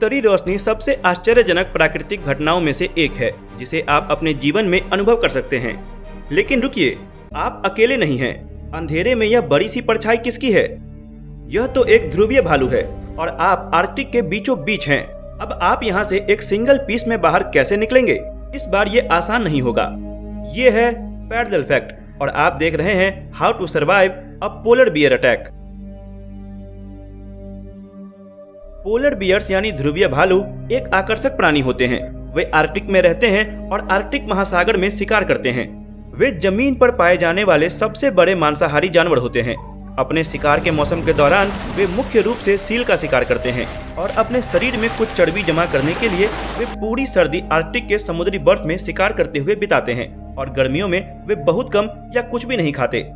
उत्तरी रोशनी सबसे आश्चर्यजनक प्राकृतिक घटनाओं में से एक है जिसे आप अपने जीवन में अनुभव कर सकते हैं। लेकिन रुकिए, आप अकेले नहीं हैं। अंधेरे में यह बड़ी सी परछाई किसकी है? यह तो एक ध्रुवीय भालू है और आप आर्कटिक के बीचों बीच हैं। अब आप यहाँ से एक सिंगल पीस में बाहर कैसे निकलेंगे? इस बार ये आसान नहीं होगा। ये है पैरेलल फैक्ट और आप देख रहे हैं how to survive a polar bear attack. Polar bears यानी ध्रुवीय भालू एक आकर्षक प्राणी होते हैं। वे आर्कटिक में रहते हैं और आर्कटिक महासागर में शिकार करते हैं। वे जमीन पर पाए जाने वाले सबसे बड़े मांसाहारी जानवर होते हैं। अपने शिकार के मौसम के दौरान वे मुख्य रूप से सील का शिकार करते हैं और अपने शरीर में कुछ चर्बी जमा करने के लिए वे पूरी सर्दी आर्कटिक के समुद्री बर्फ में शिकार करते हुए बिताते हैं और गर्मियों में वे बहुत कम या कुछ भी नहीं खाते।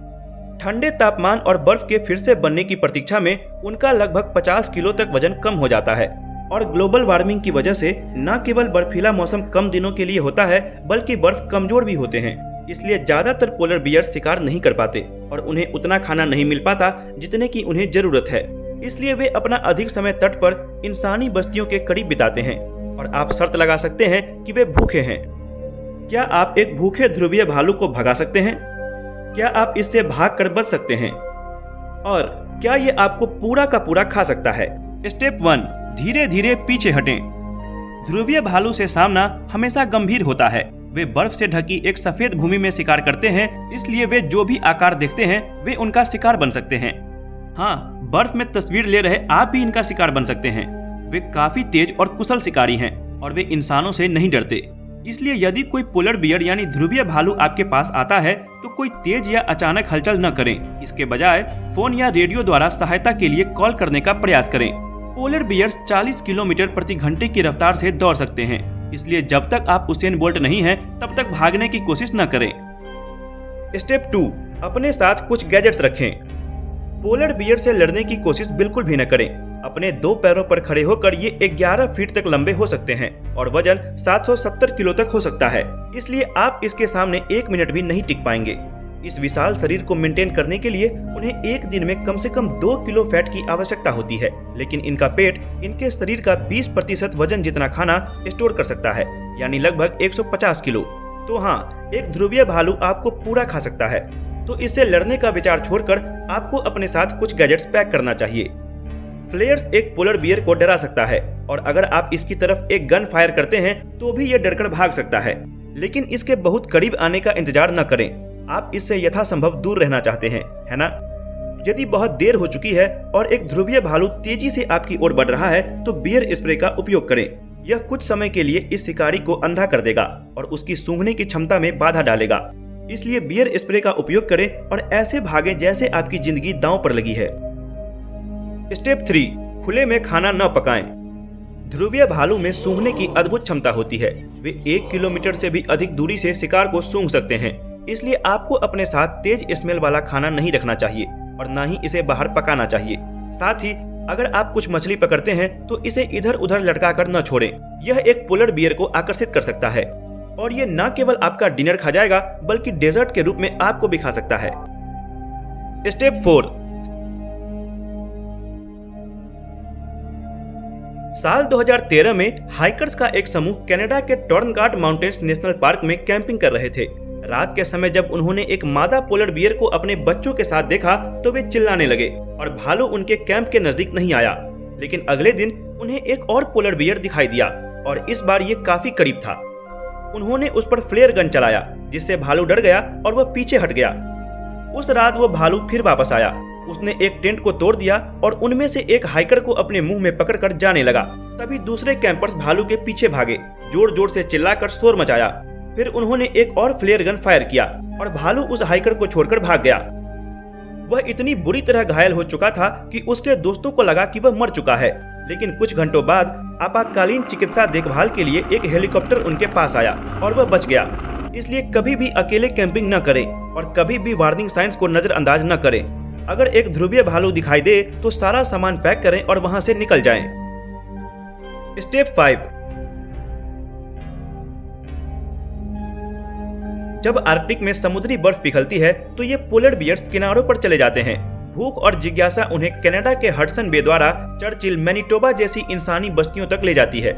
ठंडे तापमान और बर्फ के फिर से बनने की प्रतीक्षा में उनका लगभग 50 किलो तक वजन कम हो जाता है। और ग्लोबल वार्मिंग की वजह से न केवल बर्फीला मौसम कम दिनों के लिए होता है बल्कि बर्फ कमजोर भी होते हैं। इसलिए ज्यादातर पोलर बियर शिकार नहीं कर पाते और उन्हें उतना खाना नहीं मिल पाता जितने की उन्हें जरूरत है। इसलिए वे अपना अधिक समय तट पर इंसानी बस्तियों के करीब बिताते हैं और आप शर्त लगा सकते हैं कि वे भूखे हैं। क्या आप एक भूखे ध्रुवीय भालू को भगा सकते हैं? क्या आप इससे भाग कर बच सकते हैं? और क्या ये आपको पूरा का पूरा खा सकता है? स्टेप 1, धीरे धीरे पीछे हटें। ध्रुवीय भालू से सामना हमेशा गंभीर होता है। वे बर्फ से ढकी एक सफेद भूमि में शिकार करते हैं, इसलिए वे जो भी आकार देखते हैं वे उनका शिकार बन सकते हैं। हाँ, बर्फ में तस्वीर ले रहे आप भी इनका शिकार बन सकते हैं। वे काफी तेज और कुशल शिकारी हैं और वे इंसानों से नहीं डरते। इसलिए यदि कोई पोलर बियर यानी ध्रुवीय भालू आपके पास आता है तो कोई तेज या अचानक हलचल न करें। इसके बजाय फोन या रेडियो द्वारा सहायता के लिए कॉल करने का प्रयास करें। पोलर बियर्स 40 किलोमीटर प्रति घंटे की रफ्तार से दौड़ सकते हैं, इसलिए जब तक आप उसेन बोल्ट नहीं हैं तब तक भागने की कोशिश न करें। स्टेप 2, अपने साथ कुछ गैजेट्स रखें। पोलर बियर से लड़ने की कोशिश बिल्कुल भी न करें। अपने 2 पैरों पर खड़े होकर ये 11 फीट तक लंबे हो सकते हैं और वजन 770 किलो तक हो सकता है। इसलिए आप इसके सामने 1 मिनट भी नहीं टिक पाएंगे। इस विशाल शरीर को मेंटेन करने के लिए उन्हें एक दिन में कम से कम 2 किलो फैट की आवश्यकता होती है, लेकिन इनका पेट इनके शरीर का 20% वजन जितना खाना स्टोर कर सकता है, यानी लगभग 150 किलो। तो हाँ, एक ध्रुवीय भालू आपको पूरा खा सकता है। तो इससे लड़ने का विचार छोड़कर आपको अपने साथ कुछ गैजेट्स पैक करना चाहिए। फ्लेयर्स एक पोलर बियर को डरा सकता है और अगर आप इसकी तरफ एक गन फायर करते हैं तो भी यह डरकर भाग सकता है, लेकिन इसके बहुत करीब आने का इंतजार न करें। आप इससे यथासंभव दूर रहना चाहते हैं, है ना? यदि बहुत देर हो चुकी है और एक ध्रुवीय भालू तेजी से आपकी ओर बढ़ रहा है तो बियर स्प्रे का उपयोग करें। यह कुछ समय के लिए इस शिकारी को अंधा कर देगा और उसकी सूंघने की क्षमता में बाधा डालेगा। इसलिए बियर स्प्रे का उपयोग करें और ऐसे भागें जैसे आपकी जिंदगी दांव पर लगी है। स्टेप 3, खुले में खाना न पकाएं। ध्रुवीय भालू में सूंघने की अद्भुत क्षमता होती है। वे 1 किलोमीटर से भी अधिक दूरी से शिकार को सूंघ सकते हैं। इसलिए आपको अपने साथ तेज स्मेल वाला खाना नहीं रखना चाहिए और न ही इसे बाहर पकाना चाहिए। साथ ही अगर आप कुछ मछली पकड़ते हैं तो इसे इधर उधर लटका कर न छोड़ें। यह एक पोलर बियर को आकर्षित कर सकता है और ये न केवल आपका डिनर खा जाएगा बल्कि डेजर्ट के रूप में आपको भी खा सकता है। स्टेप 4, साल 2013 में हाइकर्स का एक समूह कनाडा के टॉर्नगार्ड माउंटेन्स नेशनल पार्क में कैंपिंग कर रहे थे। रात के समय जब उन्होंने एक मादा पोलर बियर को अपने बच्चों के साथ देखा तो वे चिल्लाने लगे और भालू उनके कैंप के नजदीक नहीं आया। लेकिन अगले दिन उन्हें एक और पोलर बियर दिखाई दिया और इस बार ये काफी करीब था। उन्होंने उस पर फ्लेयर गन चलाया जिससे भालू डर गया और वह पीछे हट गया। उस रात वो भालू फिर वापस आया। उसने एक टेंट को तोड़ दिया और उनमें से एक हाइकर को अपने मुंह में पकड़कर जाने लगा। तभी दूसरे कैंपर्स भालू के पीछे भागे, जोर जोर से चिल्लाकर शोर मचाया। फिर उन्होंने एक और फ्लेयर गन फायर किया और भालू उस हाइकर को छोड़कर भाग गया। वह इतनी बुरी तरह घायल हो चुका था कि उसके दोस्तों को लगा कि वह मर चुका है। लेकिन कुछ घंटों बाद आपातकालीन चिकित्सा देखभाल के लिए एक हेलीकॉप्टर उनके पास आया और वह बच गया। इसलिए कभी भी अकेले कैंपिंग न करें और कभी भी वार्निंग साइंस को नजरअंदाज न करें। अगर एक ध्रुवीय भालू दिखाई दे तो सारा सामान पैक करें और वहां से निकल जाएं। स्टेप 5, जब आर्कटिक में समुद्री बर्फ पिघलती है तो ये पोलर बियर्स किनारों पर चले जाते हैं। भूख और जिज्ञासा उन्हें कनाडा के हडसन बे द्वारा चर्चिल, मैनिटोबा जैसी इंसानी बस्तियों तक ले जाती है।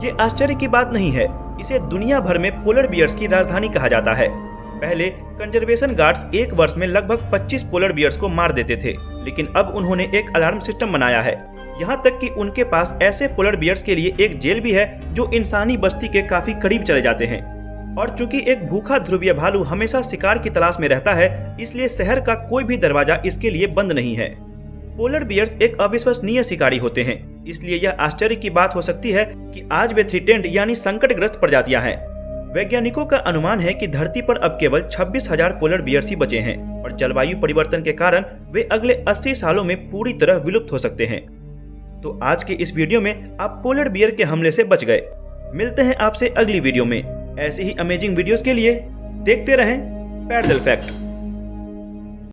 ये आश्चर्य की बात नहीं है, इसे दुनिया भर में पोलर बियर्स की राजधानी कहा जाता है। पहले कंजर्वेशन गार्ड्स एक वर्ष में लगभग 25 पोलर बियर्स को मार देते थे, लेकिन अब उन्होंने एक अलार्म सिस्टम बनाया है। यहाँ तक कि उनके पास ऐसे पोलर बियर्स के लिए एक जेल भी है जो इंसानी बस्ती के काफी करीब चले जाते हैं। और चूंकि एक भूखा ध्रुवीय भालू हमेशा शिकार की तलाश में रहता है, इसलिए शहर का कोई भी दरवाजा इसके लिए बंद नहीं है। पोलर बियर्स एक अविश्वसनीय शिकारी होते हैं, इसलिए यह आश्चर्य की बात हो सकती है कि आज वे थ्रेटेंड यानी संकटग्रस्त प्रजातियां हैं। वैज्ञानिकों का अनुमान है कि धरती पर अब केवल 26,000 पोलर बियर्स ही बचे हैं और जलवायु परिवर्तन के कारण वे अगले 80 सालों में पूरी तरह विलुप्त हो सकते हैं। तो आज के इस वीडियो में आप पोलर बियर के हमले से बच गए। मिलते हैं आपसे अगली वीडियो में। ऐसे ही अमेजिंग वीडियोस के लिए देखते रहें पैरल फैक्ट।